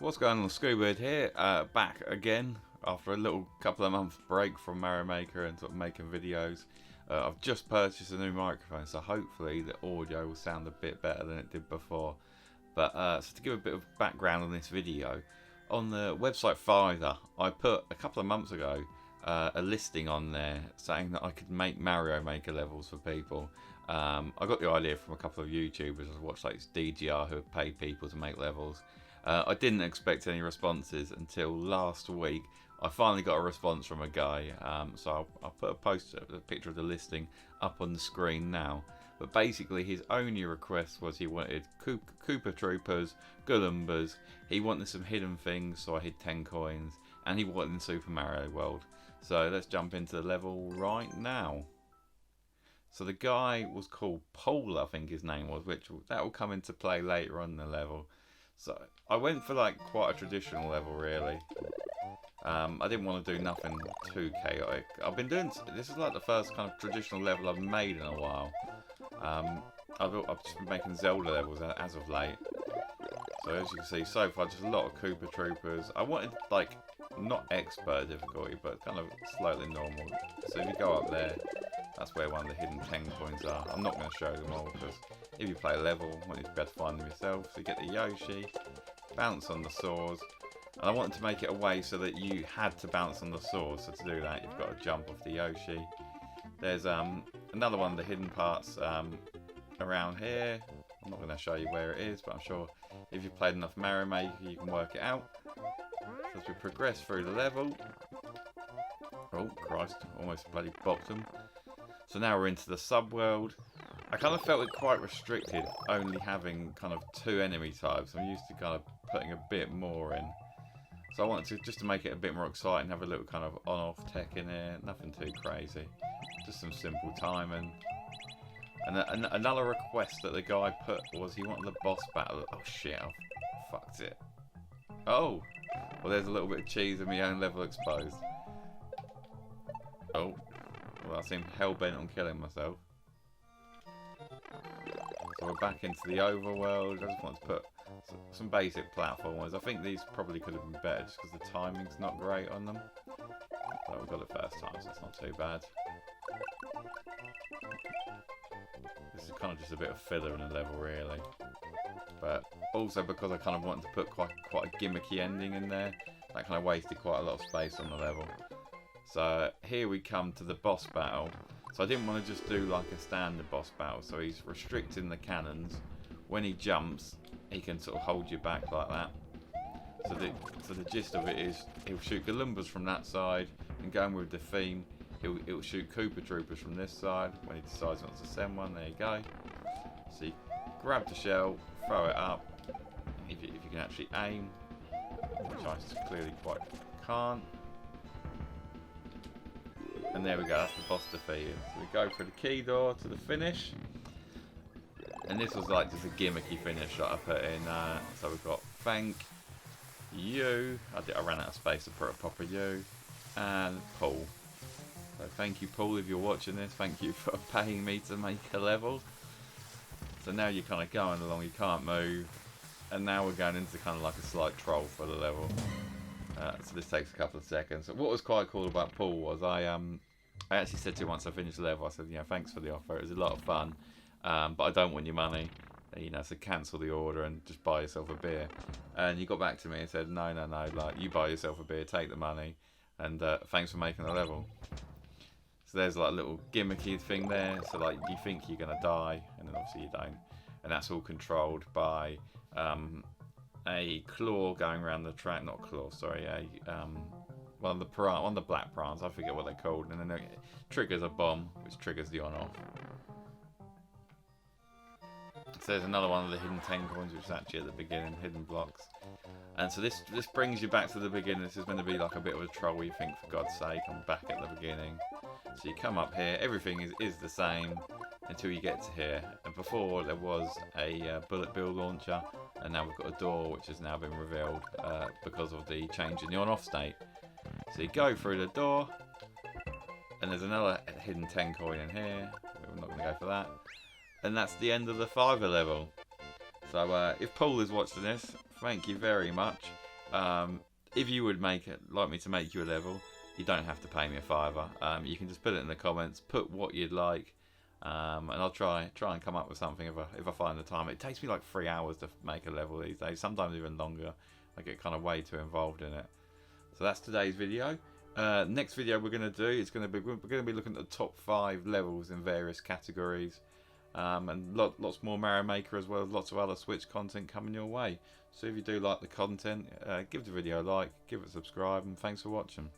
What's going on? Scuba here, back again after a little couple of months break from Mario Maker and sort of making videos. I've just purchased a new microphone, so hopefully the audio will sound a bit better than it did before. But so to give a bit of background on this video, on the website Fiverr, I put a couple of months ago a listing on there saying that I could make Mario Maker levels for people. I got the idea from a couple of YouTubers. I watched like DGR who had paid people to make levels. I didn't expect any responses until last week. I finally got a response from a guy, so I'll put a picture of the listing up on the screen now. But basically his only request was he wanted Koopa Troopers, Goombas, he wanted some hidden things, so I hid 10 coins, and he wanted Super Mario World. So let's jump into the level right now. So the guy was called Paul, I think his name was, which that will come into play later on in the level. So I went for like quite a traditional level really. I didn't want to do nothing too chaotic. I've been doing, this is like the first kind of traditional level I've made in a while. I've just been making Zelda levels as of late. So as you can see, so far just a lot of Koopa Troopers. I wanted like, not expert difficulty, but kind of slightly normal. So if you go up there, that's where one of the hidden 10 coins are. I'm not going to show them all because if you play a level, you need to be able to find them yourself. So you get the Yoshi, bounce on the swords. And I wanted to make it a way so that you had to bounce on the swords. So to do that, you've got to jump off the Yoshi. There's another one of the hidden parts around here. I'm not going to show you where it is, but I'm sure if you've played enough Mario Maker, you can work it out. So as we progress through the level, oh Christ, almost bloody bopped them. So now we're into the subworld. I kind of felt it quite restricted, only having kind of 2 enemy types. I'm used to kind of putting a bit more in. So I wanted to, just to make it a bit more exciting, have a little kind of on-off tech in here. Nothing too crazy. Just some simple timing. And another request that the guy put was he wanted the boss battle. Oh shit, I fucked it. Oh! Well, there's a little bit of cheese in my own level exposed. Oh. Well, I seem hell-bent on killing myself. So we're back into the overworld. I just want to put some basic platformers. I think these probably could have been better just because the timing's not great on them. But we got it first time, so it's not too bad. This is kind of just a bit of filler in the level, really. But also because I kind of wanted to put quite a gimmicky ending in there, that kind of wasted quite a lot of space on the level. So here we come to the boss battle. So I didn't want to just do like a standard boss battle. So he's restricting the cannons. When he jumps, he can sort of hold you back like that. So the gist of it is he'll shoot Goombas from that side, and going with the theme, he'll shoot Koopa Troopers from this side when he decides he wants to send one. There you go. So you grab the shell, throw it up. If you can actually aim, which I clearly quite can't. And there we go, that's the boss defeated. So we go for the key door to the finish. And this was like just a gimmicky finish that I put in. So we've got thank you. I ran out of space to put a proper U. And Paul. So thank you, Paul, if you're watching this. Thank you for paying me to make a level. So now you're kind of going along, you can't move. And now we're going into kind of like a slight troll for the level. So this takes a couple of seconds. So what was quite cool about Paul was I actually said to him once I finished the level, I said, you know, thanks for the offer, it was a lot of fun, but I don't want your money, you know, so cancel the order and just buy yourself a beer. And he got back to me and said, no, like you buy yourself a beer, take the money, and thanks for making the level. So there's like a little gimmicky thing there, so like you think you're gonna die, and then obviously you don't, and that's all controlled by a claw going around the track, not claw, sorry, one of the black prawns, I forget what they're called, and then it triggers a bomb, which triggers the on-off. So there's another one of the hidden 10 coins, which is actually at the beginning, hidden blocks. And so this brings you back to the beginning. This is going to be like a bit of a troll, you think, for God's sake, I'm back at the beginning. So you come up here, everything is the same until you get to here. And before there was a bullet bill launcher, and now we've got a door which has now been revealed because of the change in the on-off state. So you go through the door, and there's another hidden 10 coin in here. We're not going to go for that. And that's the end of the Fiverr level. So if Paul is watching this, thank you very much. If you would like me to make you a level, you don't have to pay me a fiver. You can just put it in the comments, put what you'd like, and I'll try and come up with something if I find the time. It takes me like 3 hours to make a level these days, sometimes even longer. I get kind of way too involved in it. So that's today's video. Next video we're going to do is we're going to be looking at the top 5 levels in various categories, and lots more Mario Maker as well as lots of other Switch content coming your way. So if you do like the content, give the video a like, give it a subscribe, and thanks for watching.